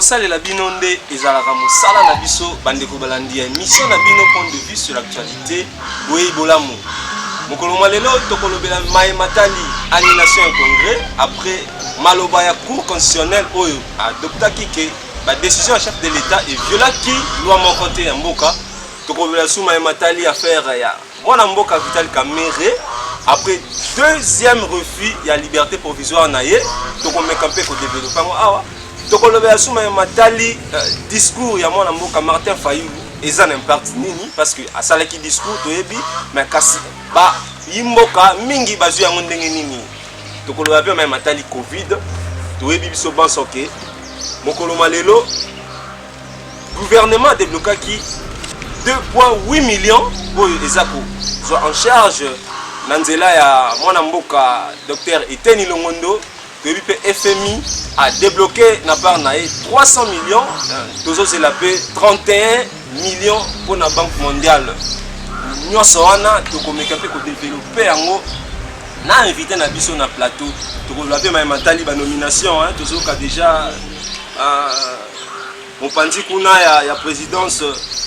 tokosalela bino nde ezalaka mosala na biso bandeko balandi ya émission na bino point de vue sur l'actualité boye bolamu mokolo lelo tokolobela Mai Matali annulation en congrès après maloba ya cour constitutionnelle oyo adoptaki ke ba décision à chef de l'état et violaki loi moko te ya mboka tokolobela sous Mai Matali affaire ya mwana mboka Vital Kamerhe après deuxième refus ya liberté provisoire na ye tokomeka mpe ko développer awa tokolobela sous Mai Matali discours ya mwana mboka Martin Fayulu eza n'impact nini parce que asalaki discours toyebi mais kasi ba yimboka mingi bazu yango ndenge nini tokoloba pe Mai Matali covid toyebi biso bansoke mokolo malelo gouvernement déblocaki 2,8 millions pour ezako soit en charge nanzela ya mwana mboka docteur Eteni Longondo toyebi pe FMI a débloqué na part na 300 millions tozo c'est la paix 31 millions pour la Banque mondiale. Nous sommes tokomeka pe ko développer yango na invité na biso na plateau tokolobela Mai Matali ba nomination hein tozoka déjà mopanzi kuna ya présidence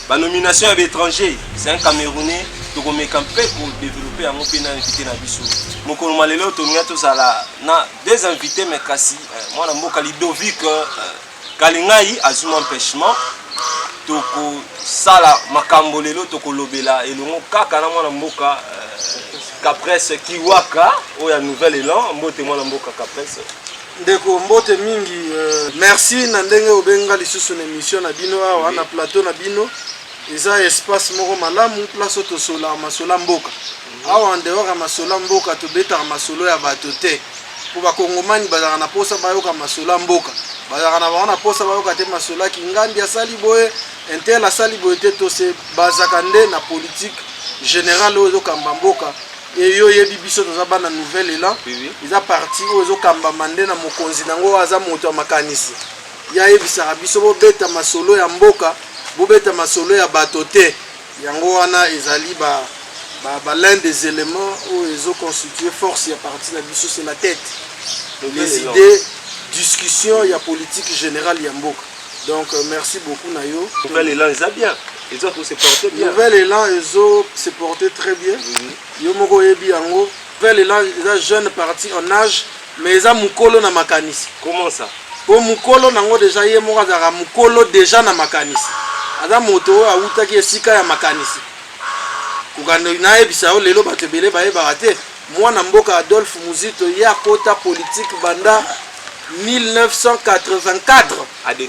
ba nomination ya étranger c'est un Camerounais tokomeka pe ko développer yango pe na invité na biso mokolo malelo toninga tozala na des invités mais kasi mwana mboka Ludovic Kalingai azuma empêchement toko sala makambo lelo toko lobela elongo kaka na mwana mboka Capresse Kiwaka oya nouvel élan mbote mwana mboka Capresse ndeko mbote mingi merci na ndenge obenga lisusu na émission na bino awa na plateau na bino eza espace moko malamu place tosola masola mboka awa ndewaka masola mboka tobeta masolo ya bato te po bakongomani bazaka na posa bayoka masola mboka bazaka na baona posa bayoka te masola kingandi asali boye intel asali boye te to se bazaka nde na politique générale oyo kamba mboka eyo yebi biso toza bana nouvelle élan eza parti oyo kamba mande na mokonzi nango aza moto ya makanisi ya yebisaka biso bobeta masolo ya mboka bobeta masolo ya bato te yango wana ezali l'un des éléments où ils ont constitué force et à partir de biso c'est la tête les idées discussion il y a politique générale yamboka donc merci beaucoup nayo nouvel élan ils a bien ils ont se porté bien nouvel élan ils ont se porté très bien yo moko yebi yango nouvel élan ils a jeune parti en âge mais ils a mukolo na makanisi comment ça po mukolo nango déjà ye moko azaka mukolo déjà na makanisi aza moto awutaki esika ya makanisi kuganda na ebisa o lelo batebele baye barate mwana mboka Adolphe Muzito ya kota politique banda 1984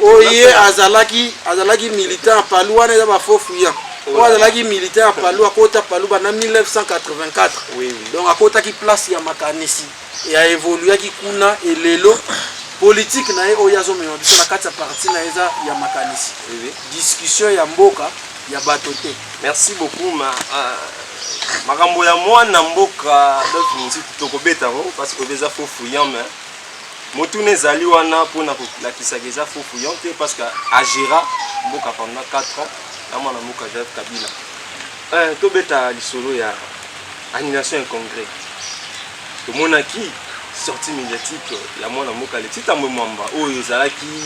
oye azalaki militant palu wana ba fofu ya o azalaki militant palu akota palu banda 1984 oui. Donc akota ki place ya makanisi et a évolué ki kuna et lelo politique na oyazo me biso na kati ya parti na eza ya makanisi oui. Discussion ya mboka ya bato te. Merci beaucoup makambo ya mwana mboka Adolphe tokobeta parce que déjà faux fouillant mais motune ezali wana pona la kisageza faux fouillant parce que agera mboka pendant 4 ans na mwana mboka Jacques Kabila tobeta lisolo ya annulation en congrès tomonaki sortie médiatique ya mwana mboka Letita Mwamba oyo ezalaki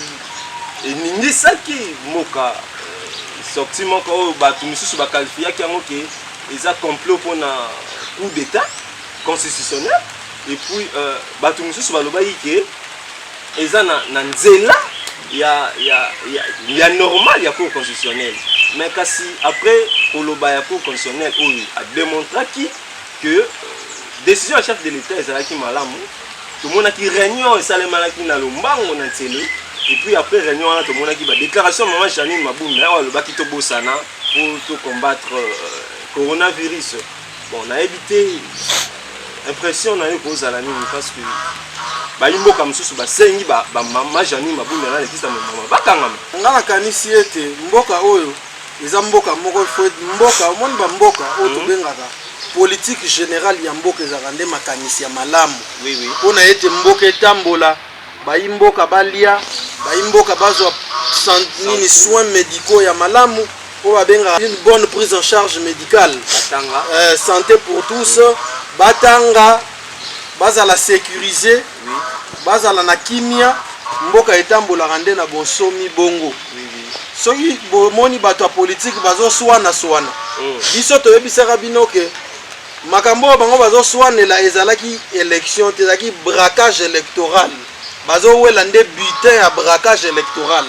eningisaki mboka sortie moko oyo bato misusu bakalifiaki yango ke eza complot pour na coup d'état constitutionnel et puis bato misusu balobaki ke eza na nzela ya normal ya cour constitutionnel mais kasi après koloba ya cour constitutionnel oyo a démontraki que décision à chef de l'état ezalaki malamu tomonaki réunion esalemalaki na lombango na télé et puis après réunion on a tomonaki ba déclaration maman Janine Mabunda alobaki to bosana pour combattre coronavirus bon on a évité impression na yo kozala nini parce que ba yimboka msusu ba sengi ba maman Janine Mabunda na Letita Mwamba bakangama ngala kanisi ete mboka oyo eza mboka moko faut mboka omoni ba mboka oyo tobengaka politique générale ya mboka ezaka nde makanisi ya malamu oui pona ete mboka etambola bayimboka balia bayimboka bazwa nini soins médicaux ya malamu po babenga une bonne prise en charge médicale santé pour tous batanga bazala sécuriser bazala na kimia mboka etambolaka nde na bonsomi bongo soki bomoni bato ya politike bazoswana biso toyebisaka bino ke makambo oyo bango bazoswanela ezalaki élection te ezalaki braquage électoral bazowela nde butin ya braquage électoral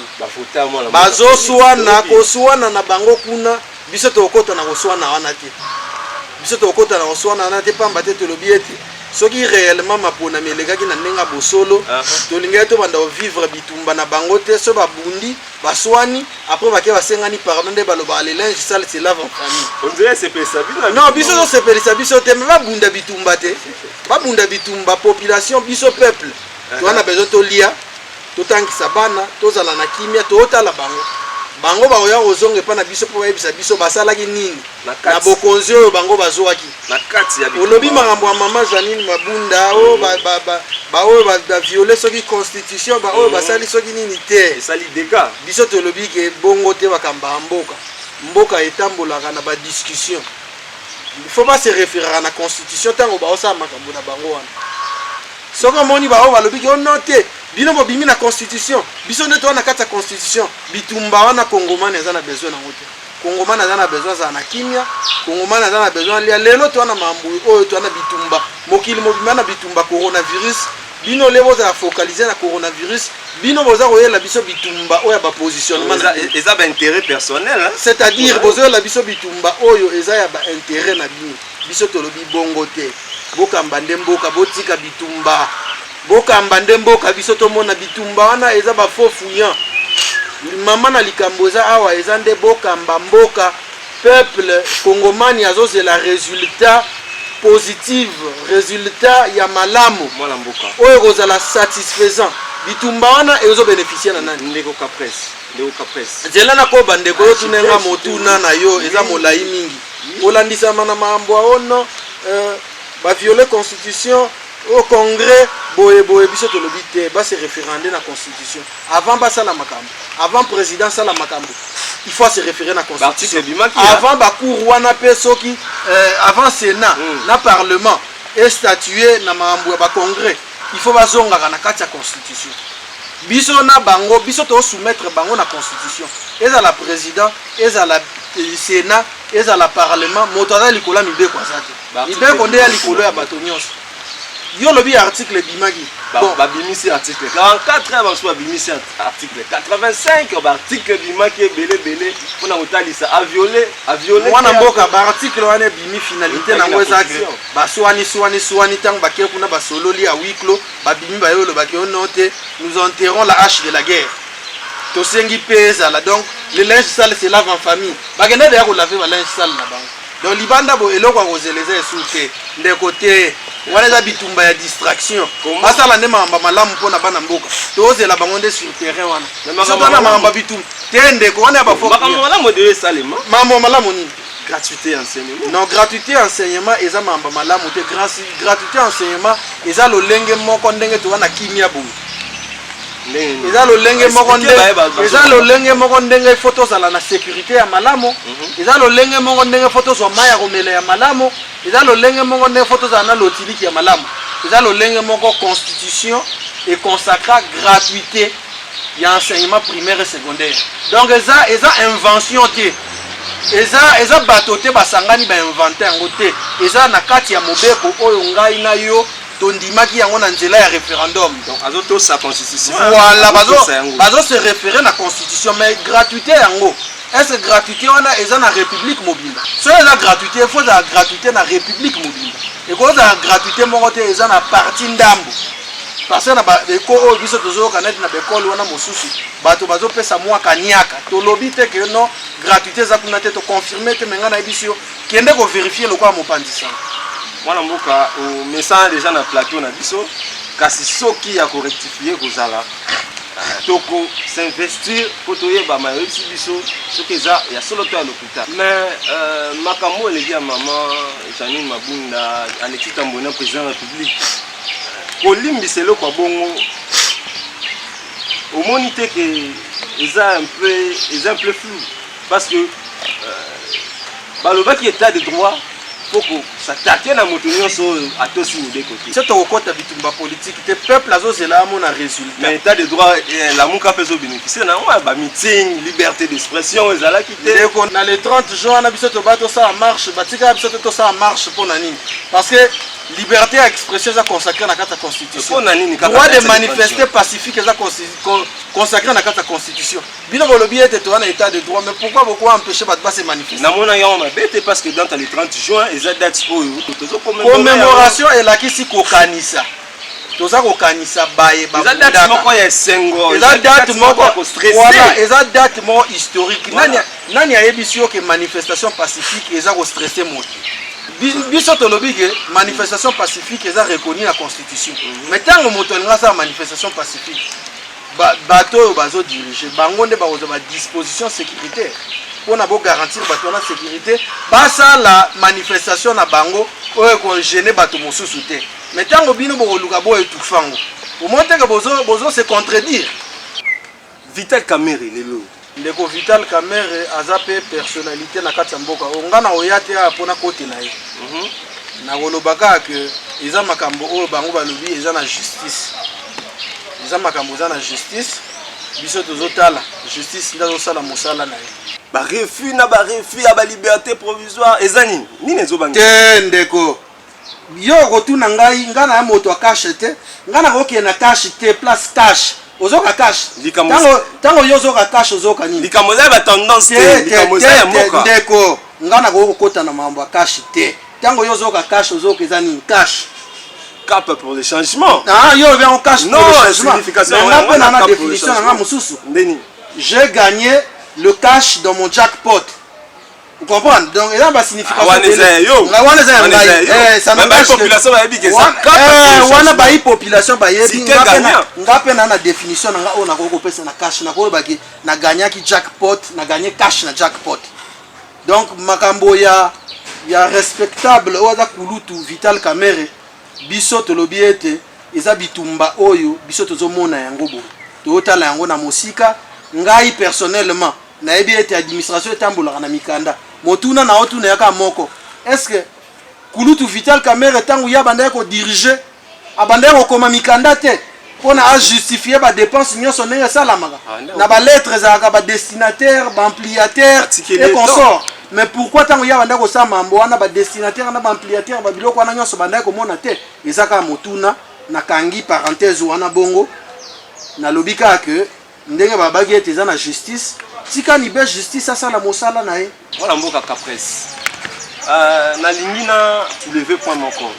bazoswana koswana na bango kuna biso tokota na koswana wana te biso tokota na koswana wana te pamba te tolobi ete soki réellement maponami elekaki na ndenge ya bosolo tolingaki tobanda kovivre bitumba na bango te so babundi baswani après bake basengani pardon nde balobaka le linge sale se lave en famille non biso tosepelisa biso te me babunda bitumba te babunda bitumba population biso peuple towana besoin tolia totangisa bana tozala na kimia tootala bango bakoya kozonga epa na biso mpo bayebisa biso basalaki nini na bokonzi oyo bango bazwaki olobi makambo ya mama Janine Mabunda oyo baoyo baviole soki constitution baoyo basali soki nini te biso tolobi ke bongo te bakamba ya mboka etambolaka na badiscussion faut pas se référera na constitution ntango baosala makambo na bango wana soki omoni baoyo balobi ke ono te bino bobimi na constitution biso nde towana kati ya constitution bitumba wana kongomani aza na besoin nango te kongomani aza na besoin azala na kimia kongomani aza na besoin lia lelo towana mambu oyo towana bitumba mokili mobima na bitumba coronavirus bino le bozala focaliser na coronavirus bino boza koyela biso bitumba oyo ya bapositionnement eza baintérêt personnel c'est-à-dire bozoyela biso bitumba oyo eza ya baintérêt na bino biso tolobi bongo te bokamba nde mboka botika bitumba bokamba nde mboka biso tomona bitumba wana eza bafaux fouillant mama na likambo eza awa eza nde bokamba mboka peuple congomani azozela résultat positive résultat ya malamu oyo kozala satisfaisant bitumba wana ezobénéficie na nani ndeko caprice nzela nakoba ndeko oyo tunenga motuna na yo eza molai mingi olandisama na makambo ono baviole constitution au congrès boye biso tolobi te base référendé na constitution avant basala makambo avant président sala makambo il faut se référer na constitution avant bacour wana pe soki avant sénat na parlement et statuer na makambo ya bacongrès il faut bazongaka na kati ya constitution biso na bango biso to soumettre bango na constitution ezala président ezala sénat ezala parlement moto aza likolo ya mibeko aza te mibeko nde ya likolo ya bato nyonso yo lobi article bimaki babimisi article 44 baso babimisi article 85 baarticle bimaki ebele mpona kotalisa aviole mwana mboka baarticle wana ebimi finalité nango ezaki baswani ntango bakei kuna basololi ya huis clos babimi bayo lobaki ono te nous enterrons la hache de la guerre tosengi mpe ezala donc le linge sale se lave en famille bakenda deya kolave balinge sale na bango donc libanda bo eloko ya kozela eza esu te ndeko te wana eza bitumba ya distraction basala nde makambo malamu mpona bana mboka tozela bango nde sur terrain wana soto wana makambo bitumba te ndeko wana ya makambo malamu de esalema makambo malamu nini gratuité enseignement non gratuité enseignement eza makambo malamu te gratuité enseignement eza lolenge moko ndenge towana kimia boye eza lolenge moko ndenge ifo tozala na sécurité ya malamu eza lolenge moko ndenge ifo tozwa mai ya komela ya malamu eza lolenge moko ndenge ifo tozala na lotiliki ya malamu eza lolenge moko constitution econsacra gratuité ya enseignement primaire et secondaire donc eza invention te eza bato te basangani bainvente yango te eza na kati ya mobeko oyo ngai na yo tondimaki yango na nzela ya référendum donc azotosa constitution voilà bazo se référer na constitution mais gratuité yango est-ce gratuité wana eza na république mobimba so eza gratuité il faut eza gratuité na république mobimba ekozala gratuité moko te eza na parti ndambo parce que na beko oyo biso tozoyoka neti na bekole wana mosusu bato bazopesa mwa kaniaka tolobi te ke non gratuité eza kuna te toconfirme te menga na yebiso yo kende kovérifie lokola mopandisa mwana mboka omesana déjà na plateau na biso kasi soki ya korectifier kozala toko s'investir po toyeba mayoyebisi biso soki eza ya solo to ya lokuta mais makambo eleki ya mama Janine Mabunda Alexis Tambona président de la République kolimbisa eloko ya bongo omoni te ke eza un peu flou parce que balobaki état de droit faut s'attaquer na moto nyonso atosi ni de côté. C'est au côté bitumba politique te peuple azozela mona résultat. Mais état de droit la muka peso bénéficier na ba meeting, liberté d'expression ezala kité. Deko na le 30 juin na biso to bato ça marche, batika biso to ça marche pour nani. Parce que liberté d'expression est consacrée dans la constitution. Droit de manifester pacifique est consacré dans la constitution. Bino bolobi était to na état de droit, mais pourquoi beaucoup empêcher ba se manifester? Na mona ya on a bête parce que dans le 30 juin et ça date commémoration et la kisi kokanisa. Toza kokanisa baye ba. Ça date moko ya sengo. Ça date moko voilà, et ça date moko historique. Nani ayebisio que manifestation pacifique eza ko stresser moto. Biso tolobi que manifestation pacifique eza reconnue la constitution. Mais tant que moto nga sa manifestation pacifique bato bazo diriger bango nde ba disposition sécuritaire. Pour na bo garantir bato na sécurité basa la manifestation na bango oyo ko gêner bato mosusu te. Mais tant que bino bo luka bo etufango au moins que bozo se contredire. Vital Kamerhe lelo ndeko Vital Kamerhe aza pe personnalité na kati ya mboka ongana oyate apona kote na ye na kolobaka ke eza makambo oyo bango balobi eza na justice eza makambo eza na justice biso tozotala justice ndazosala mosala na ye ba refus na ba refus ya ba liberté provisoire eza nini ezobanga te ndeko yo kotuna ngai ngana ya moto akashe te ngana koke na cash te place cash ozoka cash tango yo zoka cash ozoka nini likamoza ba tendance te likamoza ya moka ndeko ngana kokota na mambo ya cash te tango yo zoka cash ozoka eza nini cash cap pour le changement ah yo vient en cash non signification on a na définition na mususu ndeni j'ai gagné le cash dans mon jackpot. Vous comprenez? Donc il y a une signification. Ça n'a pas de population population na définition na cash na gagné qui jackpot na gagné cash na jackpot. Donc makambo ya respectable oza kulutu Vital Kamerhe biso tolobi ete eza bitumba oyo biso tozomona yango bo totala yango na mosika ngai personnellement na ebi ete administration etambolaka na mikanda motuna na otuna yaka moko est-ce que kulutu Vital Kamerhe tangu ya banda ko diriger abanda ko koma mikanda te pona a justifier ba dépenses nyonso ndenge salamaka na ba lettres za ka ba destinataire ba ampliataire et consort. Mais pourquoi tangu ya banda ko sa mambo wana ba destinataire na ba ampliataire ba biloko wana nyonso banda ko mona te ezaka motuna na kangi parenthèse wana bongo na lobika que ndenge babaki ete eza na justice tika ni be justice asala mosala na ye voilà mboka caprice na lingi na soulever point moko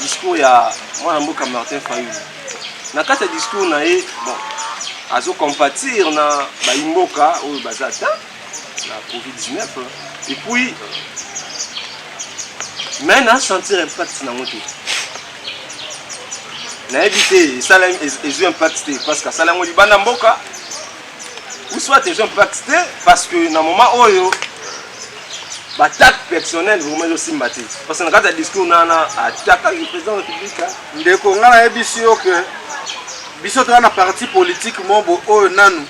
discours ya mwana mboka Martin Fayulu na kati ya discours na ye bon azo compatir na baimboka oyo bazata la Covid-19 et puis mais na sentir impact na moto na éviter ça les impact parce que ça la libanda mboka ou soit les impacté parce que dans moment oyo attaque personnelle vraiment aussi maté parce que dans le discours nana attaque le président de la République ndeko ngana ebisio que biso to na parti politique mombo oyo nanu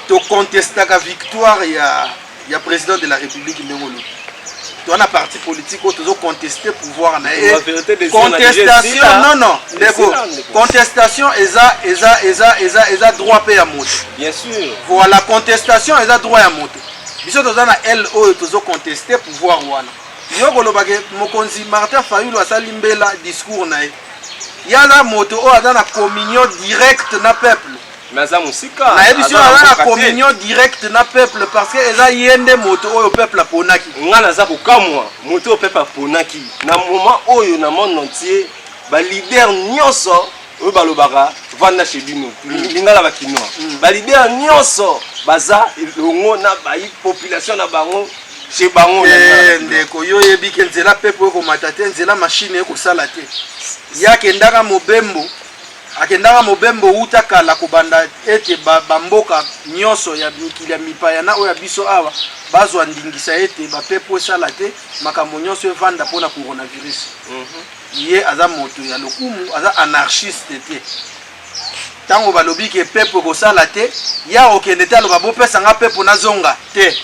to contester la victoire ya président de la République ndengolo to na parti politique oyo to contester pouvoir na contestation non ndeko contestation eza droit pe ya moto bien sûr voilà contestation eza droit ya moto biso toza na elle oyo tozo contester pouvoir wana yo kolobake mokonzi Martin Fayulu asali mbela discours na ye yana moto oyo aza na communion directe na peuple mais aza musika na édition aza na communion directe na peuple parce que eza yende moto oyo peuple aponaki ngana aza kokamwa moto oyo peuple aponaki na moment oyo na monde entier ba leader nyonso oyo balobaka vanda chez bino lingala bakinoa ba leader nyonso baza longo na ba population na bango chez bango ndeko yo yebi ke nzela peuple ko matate nzela machine ko sala te yake ndaka mobembo akendaka mobembo uta kala kobanda ete bamboka nyonso ya mikili ya mipaya na oya biso awa bazwa ndingisa ete bapepo esala te makambo nyonso evanda mpona coronavirus ye aza moto ya lokumu aza anarchiste te tango balobi ke pepo kosala te ya okende te aloba bopesanga pepo nazonga te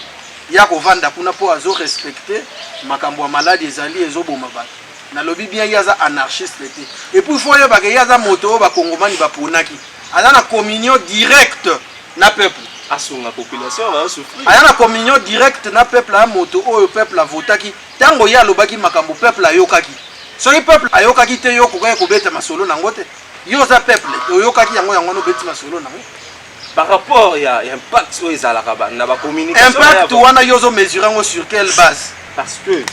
ya kovanda kuna mpo azo respecte makambo malade ezali ezoboma bato nalobi bien yaza anarchiste te et puis il faut yeba que yaza moto ba kongomani ba ponaki aza na communion directe na peuple asunga population va souffrir aya na communion directe na peuple a moto oyo peuple avotaki tango ya lobaki makambo peuple ayokaki soki peuple ayokaki te yo kokoya kobeta masolo nango te yo za peuple oyokaki yango yango no beti masolo nango par rapport ya impact oyo ezalaka na ba communication impact wana yo zo mesurer ngo sur quelle base parce que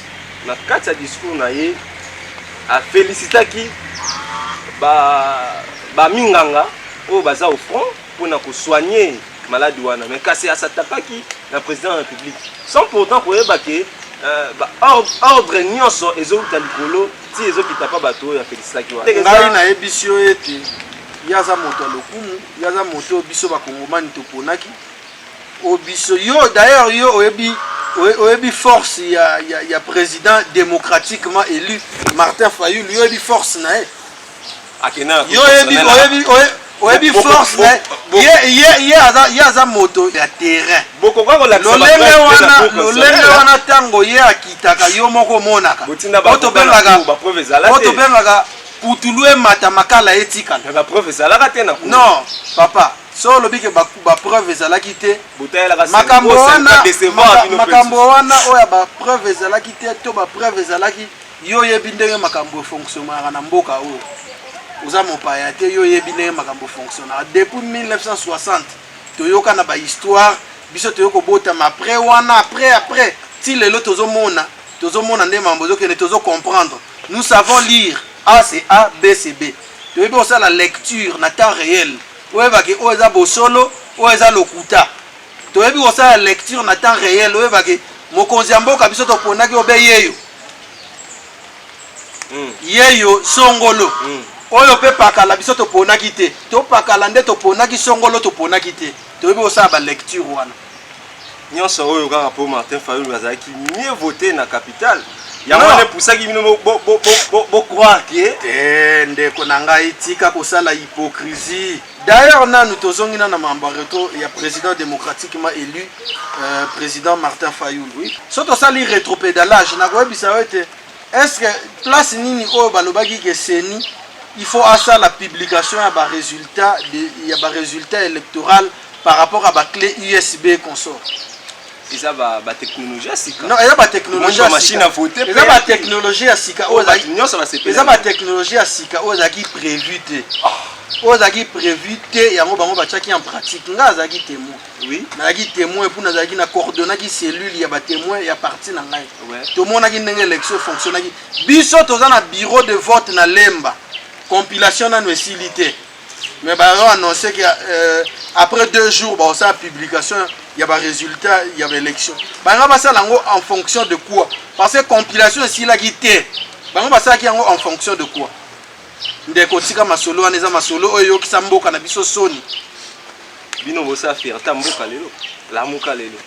na kati ya discours na ye a félicitaki ba minganga oyo baza au front mpona kosoigner maladi wana mais kasi asatakaki na président de la République sans pourtant koyeba ke ordre nyonso ezouta likolo ti ezokita pa bato oyo afelisitaki wana ngai nayebisi yo ete yaza moto ya lokumu yaza moto biso bakongomani toponaki obiso yo d'ailleurs yo oyebi force ya président démocratiquement élu Martin Fayulu yo oyebi force na ye yo oyebi force na ye aza moto ya terrain lolenge wana ntango ye akitaka yo moko omonaka o tobengaka putulu emata makala etikala non papa so olobi ke bapreuve ezalaki te makambo wana oyo ya bapreuve ezalaki te to bapreuve ezalaki yo oyebi ndenge makambo efonctionnaka na mboka oyo oza mopaya te yo oyebi ndenge makambo efonctionnaka depuis 1960 toyoka na bahistoire biso toyoka kobotama après wana après ti lelo tozomona nde mambo ezokende tozocomprendre nous savons lire A c'est A, B c'est B toyebi osala lecture na temps réel oyebaki oyo eza bosolo oyo eza lokuta toyebi kosala lecture na temps réel oyebaki mokonzi ya mboka biso toponaki obe yeyo songolo oyo mpe pakala biso toponaki te topakala nde toponaki songolo toponaki te toyebi kosala balecture wana nyonso oyo kaka mpo Martin Fayulu azalaki mieux voté na capitale yango wana epusaki bino bocroire ke ndeko na ngai tika kosala hypocrisie d'ailleurs nanu tozongi na mambo reto ya président démocratiquement élu président Martin Fayulu so tosali rétropédalage nakoyebisa yo ete est-ce que place nini oyo balobaki ke seni il faut asala publication ya barésultat électoral par rapport à baclé USB consort eza ba technologie ya sika non eza ba technologie ya machine à voter eza ba technologie ya sika nyonso ba sepela eza ba technologie ya sika oyo ezaki prévu te oyo ezaki prévu te yango bango batiaki en pratique nga azalaki témoin oui nazalaki témoin mpona azalaki na coordonnaki cellule ya batémoin ya parti na ngai tomonaki ndenge élection fonctionnaki biso toza na bureau de vote na Lemba compilation nano esili te mais ba annoncé que après 2 jours ba ça publication il y a ba résultat il y a élection ba nga ça lango en fonction de quoi parce que compilation ici la guité ba nga ça qui en fonction de quoi ndeko tika masolo aneza masolo oyo kisa mboka na biso soni bino bosa fierté mboka lelo la muka lelo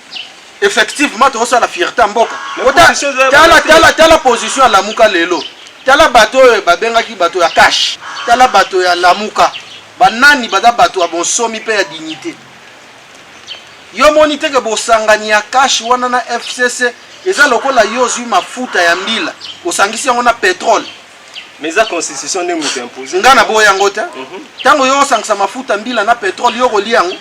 effectivement to ça la fierté mboka tala position à la muka lelo tala bato babengaki bato ya cash tala bato ya lamuka banani baza bato ya bonsomi pe ya dignité yo moni te ke bosangani ya cash wana na FCC eza lokola yo zwi mafuta ya mbila osangisi yango na pétrole mais la constitution ne moto imposé nga na boya yango te tango yo osangisa mafuta mbila na pétrole yo kolia yango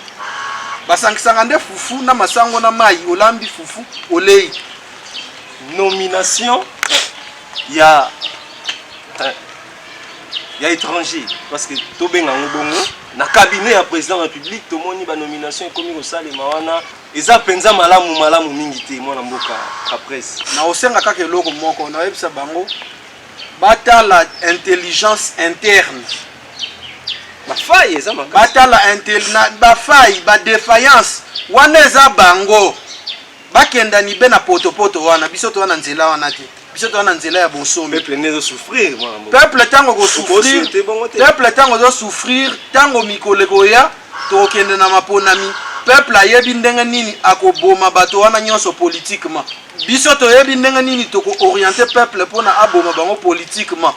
basangisanga nde fufu na masango na mai olambi fufu olei nomination ya étranger parce que tobenga ngobongo na cabinet ya président de la République tomoni ba nomination ekomi ko salema wana eza penza malamu mingi te mwana mboka ka presse na osenga kaka eloko moko na yebisa bango batala intelligence interne bafaille eza makasi batala bafaille ba défaillance wana eza bango bakenda ni be na potopoto wana biso to wana nzela wana te biso to wana nzela ya bonsomi peuple ne souffrir mwana mboka peuple tango ko souffrir peuple tango zo souffrir tango mikoleko ya to kende na maponami peuple ayebi ndenge nini akoboma bato wana nyonso politiquement biso to yebi ndenge nini to ko orienter peuple pona aboma bango politiquement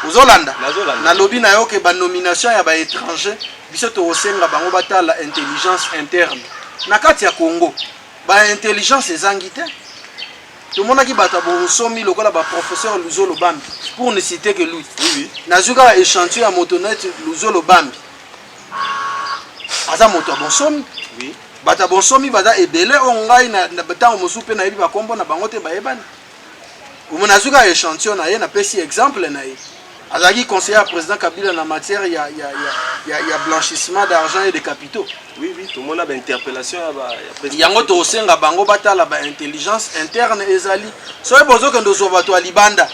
uzolanda na lobby na yo ke ba nomination ya ba étranger biso to osenga bango batala intelligence interne na kati ya Congo ba intelligence ezangi te Tout le monde qui bat bonsomi le professeur Luzo Lobambi pour ne citer que lui. Oui. Nazuka échantillon à motonette Luzo Lobambi. Aza moto bonsomi. Oui. Bata bonsomi bata ebele ongai na batango mosupe na yebi bakombo na bango te bayebani. Nazuka échantillon na ye na pesi exemple na ye. Azaki conseiller à président Kabila en matière il y a blanchissement d'argent et de capitaux. Oui, tout le monde a une interpellation il y a un autre senga bango batala ba intelligence interne ezali. Soye bozo kendo zo bato a libanda.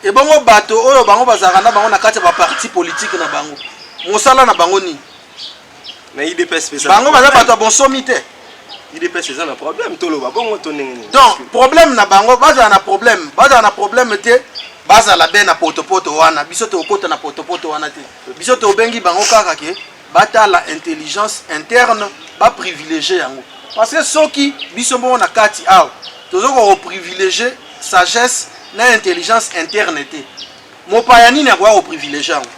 Et bango bato oyo bango bazarana bango na kati ba parti politique na bango. Mosala na bango ni. Na IDPS spécial. Bango baza bato bonsomi te. IDPS c'est un problème to lo ba bongo to nengeni. Donc problème na bango baza na problème te. Baza la be na potopoto wana biso to okota na potopoto wana te biso to bengi bango kaka ke bata la intelligence interne ba privilégier yango parce que soki biso mo na kati aw tozoko privilégier sagesse na intelligence interne te mopaya nini akwa privilégier yango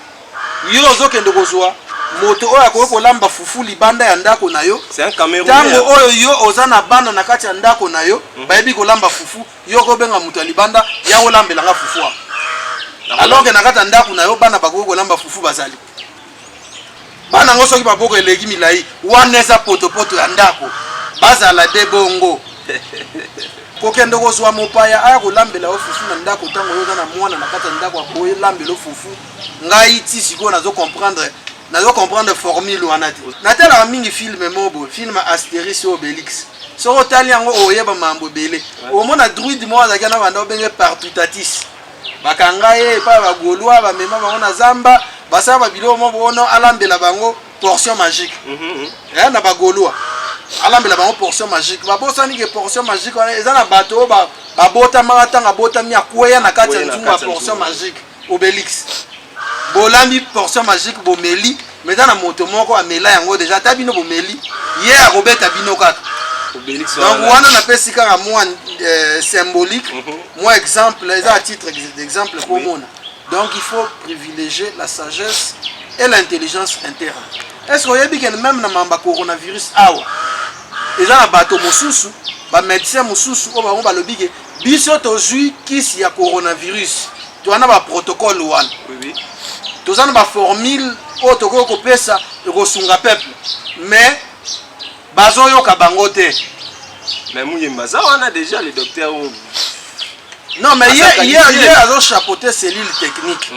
yo ozokende kozwa moto oyo akoko lamba fufu libanda ya ndako na yo c'est un Camerounais tango oyo yo ozana bana na kati ya ndako na yo bayebi kolamba fufu yo ko benga mutu libanda ya kolambela nga fufu alors que na kati ya ndako na yo bana bakoko kolamba fufu bazali bana ngo soki baboko eleki milai wana eza potopoto ya ndako bazala de bongo kokende kozwa mopaya aya kolambela yo fufu na ndako tango yo na mwana na kati ya ndako aboye lambela fufu ngai ti siko nazo comprendre formule wana te natala mingi film mobo film Astérix et Obélix so tali yango oyeba mambo belé omona druide mo azaki na banda obenge partutatis bakanga ye pa ba golwa ba mema bango na zamba basa ba bilo mo bono alambela bango portion magique na ba golwa alambela bango portion magique ba bosani ke portion magique eza na bato ba bota maratanga bota mi akwea na kati ya nzungu portion magique Obélix bolambi portion magique bomeli mais dans la moto moko amela yango déjà tabino bomeli ye akobeta bino kaka Obélix donc wana na pesi kaka moi symbolique moi exemple les à titre d'exemple pour mona donc il faut privilégier la sagesse et l'intelligence interne est-ce que yebi que même na mamba coronavirus awa eza na bato mosusu ba médecin mosusu o bango balobi ke biso tozui kisi ya coronavirus to wana ba protocole wana oui tozana ba formule o toko ko pesa ko sunga peuple mais bazo yoka bango te mais muyemba za wana déjà le docteur non mais hier azo chapeauter cellule technique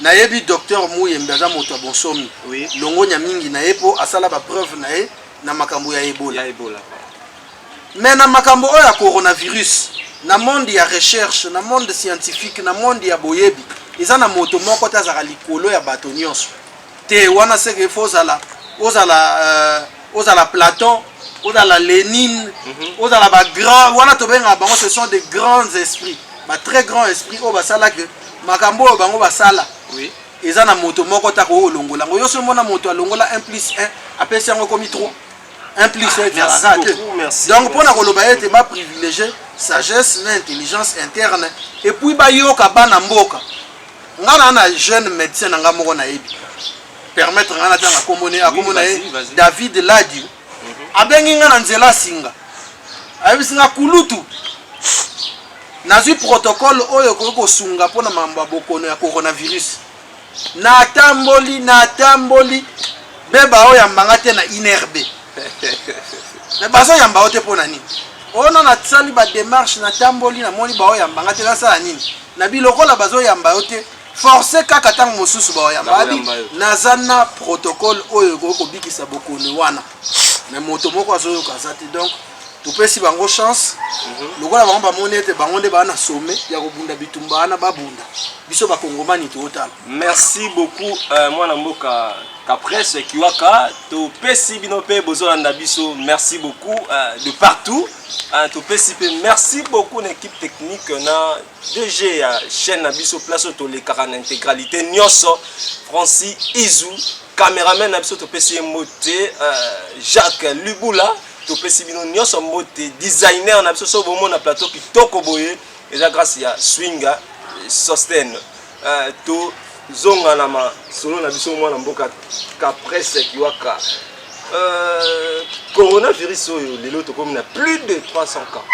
na yebi docteur Muyemba za moto bonsomi oui longo nya mingi na yepo asala ba preuve na ye na makambo ya Ebola mais na makambo o ya coronavirus na monde ya recherche na monde scientifique na monde ya boyebi eza na moto moko tazaka likolo ya bato nyonso te wana seke fozala ozala Platon ozala Lénine ozala ba grand wana tobenga bango ce sont des grands esprits ba très grands esprits o basala que makambo o bango basala oui eza na moto moko ta ko longola ngo yo so mona moto alongola 1 + 1 apesi yango comme 3 1 + 1 merci donc pour na koloba ete ba privilégier sagesse na intelligence interne et puis ba yoka bana mboka ngana na jeune médecin nga moko na yebi permettre ngana tanga komone akomona David Ladi abengi ngana nzela singa abisinga kulutu nazui protocole oyo ko sunga pona mamba bokono ya coronavirus na tamboli beba oyo yambanga te na inerbe na baso yamba ote pona nini ono na tsali ba démarche na tamboli na moni ba oyo yambanga te na sala nini na bilokola bazo yamba ote forcer kaka tango mosusu ba yamba abi nazana protocole oyo ko bikisa bokono wana mais moto moko azoyo kazati donc tupesi bango chance lokola bango bamoni ete bango nde bana sommet ya kobunda bitumba ana babunda biso bakongomani totala. Merci beaucoup mwana mboka ka presse kiwaka topesi bino pe bozolanda biso merci beaucoup de partout topesi pe merci beaucoup na équipe technique na DG ya chaîne na biso place tolekaka na intégralité nyonso Francis Izu caméraman na biso topesi mbote Jacques Lubula topesi bino nyonso mbote designer na biso so bomo na plateau kitoko boye eza grâce ya Swinga Sosten to zonga na ma solo na biso mwana mboka ka presse kiwaka coronavirus oyo lelo to comme na plus de 300 cas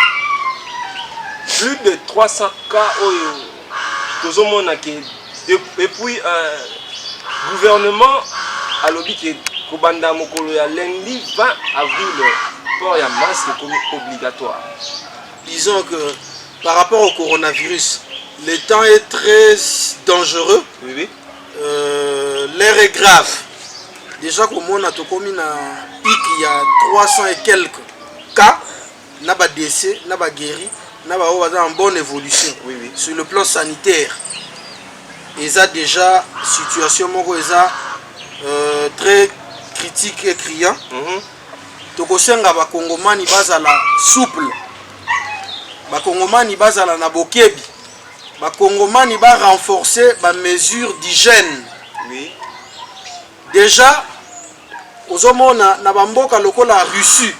plus de 300 cas tout le monde a qui depuis gouvernement a lobby qui Kobanda Mokolo ya lundi 20 avril port ya masque comme obligatoire. Disons que par rapport au coronavirus, le temps est très dangereux. Oui, oui. L'air est grave. Déjà comme on a tokomi na pic il y a 300 et quelques cas, n'a pas décès, n'a pas guéri, n'a pas en bonne évolution. Oui, oui. Sur le plan sanitaire. Et ça déjà situation très critique et criant. Tokosenga ba Kongomani bazala souple. Ba Kongomani bazala na bokebi. Ba Kongomani ba renforcer ba mesures d'hygiène. Oui. Déjà ozomona na bamboka lokola Russie.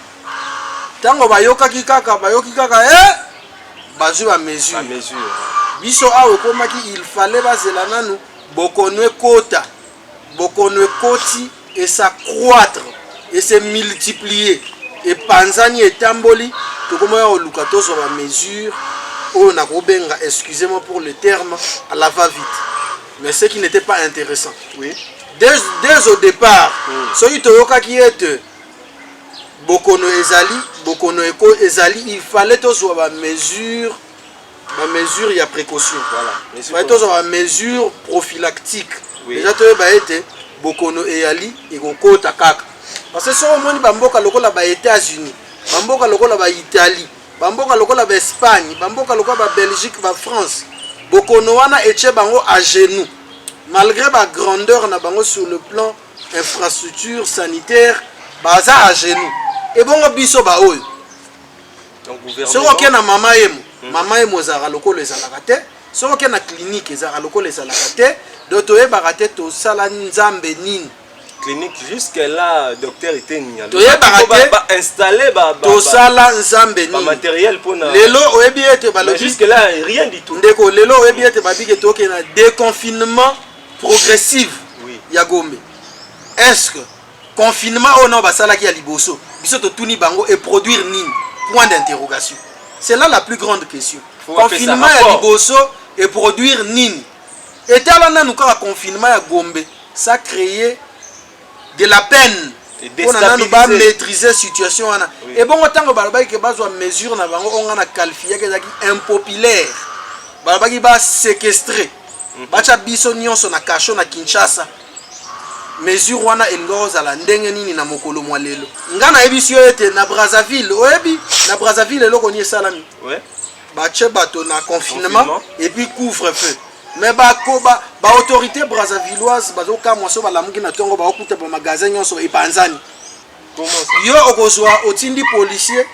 Tango bayoki kaka bazwi ba mesure. Biso awo komaki il fallait bazela nanu bokonwe kota. Bokonwe koti et ça croître et se multiplier et panzani et tamboli tokomoya oluka tozo ba mesure o na kobenga, excusez-moi pour le terme, à la va-vite. Mais ce qui n'était pas intéressant. Oui. Dès au départ, celui qui est Bokono Ezali, Bokono Eko Ezali, il fallait tozo ba mesure, il y a précaution. Voilà. Il fallait tozo ba mesure prophylactique. Oui. Déjà tu ba été Bokono Eyali et Kota Kaka. Parce que si on dit bamboka lokola ba États-Unis, bamboka lokola ba Italie, bamboka lokola ba Espagne, bamboka lokola ba Belgique, ba France, Bokono wana eche bango à genoux. Malgré ba grandeur na bango sur le plan infrastructure sanitaire, baza à genoux. Et bongo biso ba oyo. Donc gouvernement. So oké na mama emo zara lokola ezalaka te, so oké na clinique ezara lokola ezalaka te, doto e barate to sala nzambe nini. Clinique jusque là docteur était nia. To ye barate ba installer to sala nzambe nini. Matériel pour na. Lelo oyebi ete balobi jusque là rien du tout. Ndeko lelo oyebi ete babike to oké na déconfinement progressif. Oui. Ya Gombe. Est-ce que confinement ou non basala ki ya liboso biso to tuni bango et produire nini? Point d'interrogation. C'est là la plus grande question. Confinement ya liboso et produire nini? Et talana nous ka confinement ya Gombe, ça créé de la peine. On a maîtriser la situation. Oui. Et bon, autant que Balabaki que bazwa mesure na bango on a qualifié que impopulaire. Balabaki ba séquestré. Bacha biso nyonso na kasho na Kinshasa. Mesure wana elgoza la ndenge nini na mokolo mwa lelo. Ngana ebisio ete na Brazzaville, oyebi na Brazzaville eloko ni salami. Ouais. Bache bato na confinement et puis couvre-feu. Mais ba autorité brazzavilloise bazoka moso balamuki na tongo ba okuta ba magasin nyonso epanzani. Comment ça? Yo okozwa otindi policier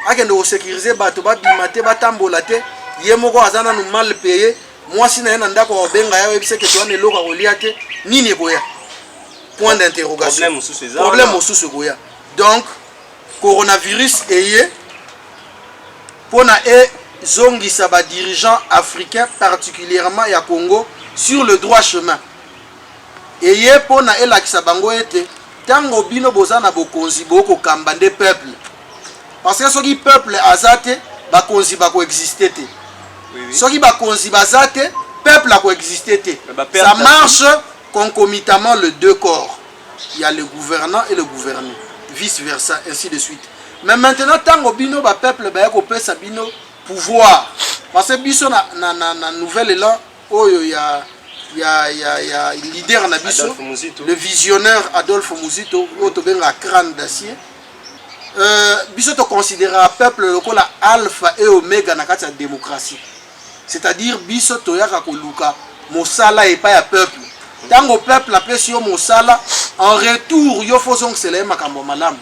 akende ko sécuriser bato ba bimate ba tambola te ye moko azana no mal payé mwasi na yena ndako obenga ya webise ke toane loka kolia te nini boya. Point d'interrogation. Problème au sous goya. Donc coronavirus eye pona e zongisa ba dirigeants africains particulièrement ya Congo sur le droit chemin. Eye pona elakisa bango ete tango bino bozana bokonzi boko kambande peuple. Parce que soki peuple azate bakonzi bako exister te. Soki bakonzi bazate peuple a coexisté te. Ça marche concomitamment les deux corps. Il y a le gouvernant et le gouverné. Vice versa, ainsi de suite. Mais maintenant, tango bino ba peuple ba ko pesa bino pouvoir. Parce que biso na nouvelle élan oyo ya leader na biso le visionnaire Adolphe Muzito oto benga crâne d'acier. Biso to considérer peuple lokola alpha et oméga na kati ya démocratie. C'est-à-dire biso to yaka ko luka mosala et pas ya peuple. Tango peuple apesi yo mosala en retour yo fozong sele makambo malamu.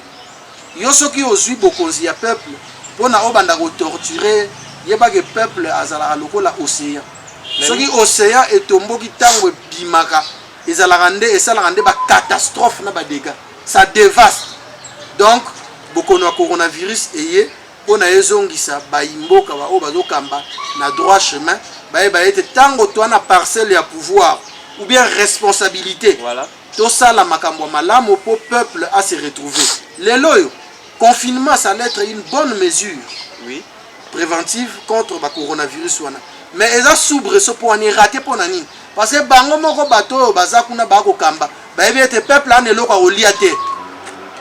Yo soki ozwi bokonzi ya peuple pona obanda ko torturer yeba ke peuple azala lokola océan. Soki océan etomboki tango bimaka ezala nde esala nde ba catastrophe na ba dégâts. Ça dévaste. Donc bokono coronavirus eye pona ezongisa ba imboka ba o bazokamba na droit chemin ba ete tango to na parcelle ya pouvoir ou bien responsabilité. Voilà. Tout ça la makambo malamu pour peuple à se retrouver. Les loyaux, confinement ça allait être une bonne mesure. Oui. préventive contre le coronavirus. Mais ils ont soubresaut pour en rater pour nani. Parce que bango moko bato bazakuna bako kamba. Ba ebete peuple ane loko a oliate.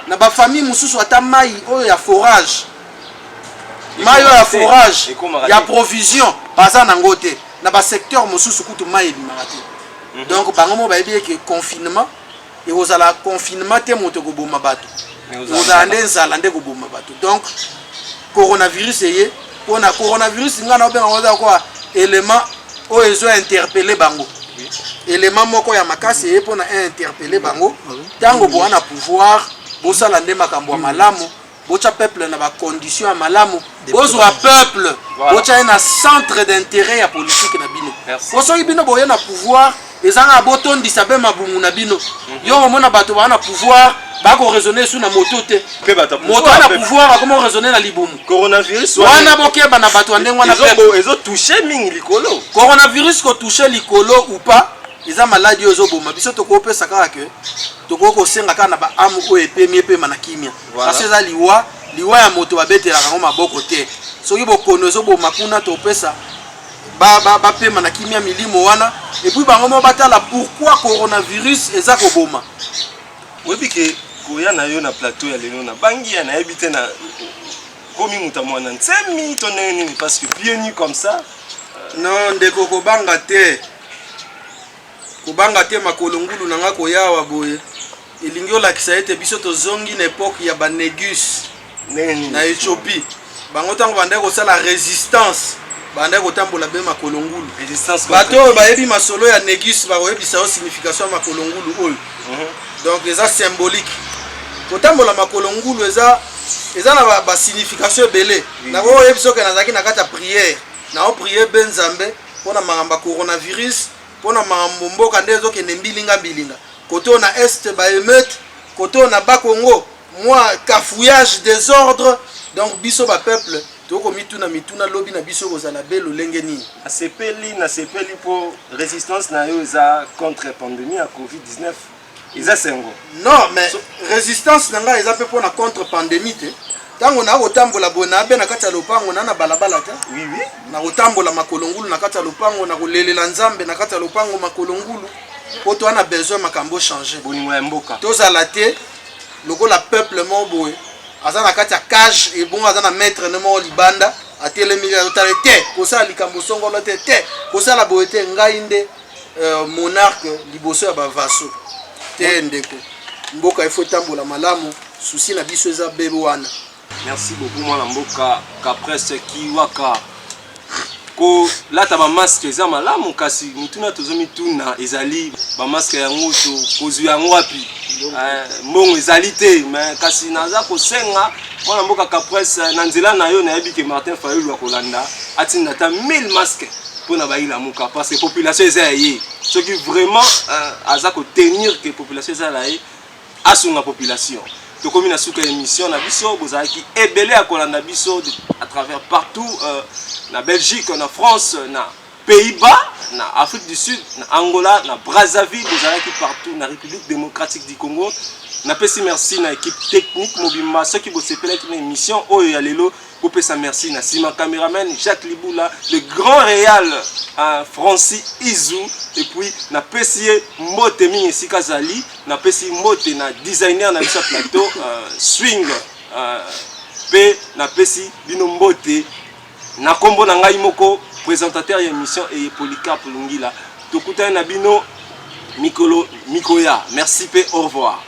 Na ba famille mususu ata mai oyo ya forage. Mai oyo ya forage. Ya provision baza na ngote. Na ba secteur mususu kutu mai bimarate. Donc bango mo ba ebeke confinement et aux ala confinement te moto ko boma bato. Aux ande nzala ko boma bato. Donc coronavirus eye pour na coronavirus ngana obenga ngoza kwa élément oyo ezo interpeller bango. Élément moko ya makasi eye pour na interpeller bango. Tango bo na pouvoir bosala nde makambo ya malamu, bocha peuple na ba condition ya malamu, bozwa peuple, bocha na centre d'intérêt ya politique na bino. Boso bino boye na pouvoir ezanga botondisa be mabumu na bino. Yo mona bato ba na pouvoir bako raisonner sur na moto te. Moto na pouvoir comment raisonner na libumu. Coronavirus wana bokeba na bato ndenge wana peuple ezo toucher mingi likolo. Coronavirus ko toucher likolo ou pas, eza maladie ozo boma biso to ko pesa kaka ke to ko senga kana ba amu ko epemi epema na kimia. Parce que eza liwa ya moto babetela kango maboko te. Soki bokono ezo boma kuna to pesa ba pema na kimia milimo wana et puis bango mo batala pourquoi coronavirus eza ko boma. Webi ke koya na yo na plateau ya lelo na bangi ya na ebite na komi mutamwana nsemi to nini parce que bienvenue comme ça. Non ndeko ko banga te. Kubanga te makolo ngulu nanga koyawa boye elingi olakisa ete biso tozongi na époque ya banegus na Éthiopie bango tango bande kosala résistance bande kotambola be makolo ngulu résistance bato bayebi masolo ya negus bakoyebisa o signification ya makolo ngulu oyo donc eza symbolique kotambola makolo ngulu eza na ba signification ebele na koyebisa ke nazaki na kata prière na o prier ben Nzambe pona magamba coronavirus pona mambo mboka ndezo kende mbilinga koto na est ba émeute koto na ba Congo moi cafouillage désordre donc biso ba peuple toko mituna lobi na biso kozala belo lengeni na sepeli pour résistance na yo za contre pandémie à Covid-19 eza sengo non mais résistance nanga eza pe pona contre pandémie te tango na kotambola bona be na kati ya lopango na balabala ta oui na kotambola makolo ngulu na kati ya lopango na kolelela Nzambe na kati ya lopango makolo ngulu poto ana besoin makambo changer bonimo ya mboka tozala te lokola peuple mo boye aza na kati ya cage et bon aza na maître ne mo libanda atelemi totale te kosala likambo songolo te kosala boye te ngai nde monarque liboso ya bavaso te ndeko mboka ifo tambola malamu souci na biso eza bebe wana. Merci beaucoup mwana mboka Capresse Kiwaka ko lata ba masque eza malamu kasi mutuna tozomituna ezali ba masque yango to kozwi yango wapi mbongo ezali te mais kasi naza kosenga mwana mboka Capresse na nzela na yo na yebi ke Martin Fayulu akolanda atinda ta 1000 masques pona baila muka parce que population eza yé ce qui vraiment aza ko tenir que population eza là asunga population. Tokomi na suka émission na biso bozaki ebele akolanda biso à travers partout na Belgique, na France, na Pays-Bas, na Afrique du Sud, na Angola, na Brazzaville, bozaki partout na République démocratique du Congo. Na pesi merci na équipe technique mobimba ceux qui bosepela ki na émission oyo ya lelo kopesa merci na sima caméraman Jacques Liboula, le grand réal Francis Izou et puis na pesi mbote mingi esika zali na pesi mbote na designer na biso plateau swing pe na pesi bino mbote na kombo na ngai moko présentateur ya émission et Polycarpe Lungila tokutana na bino Mikolo Mikoya merci pe au revoir.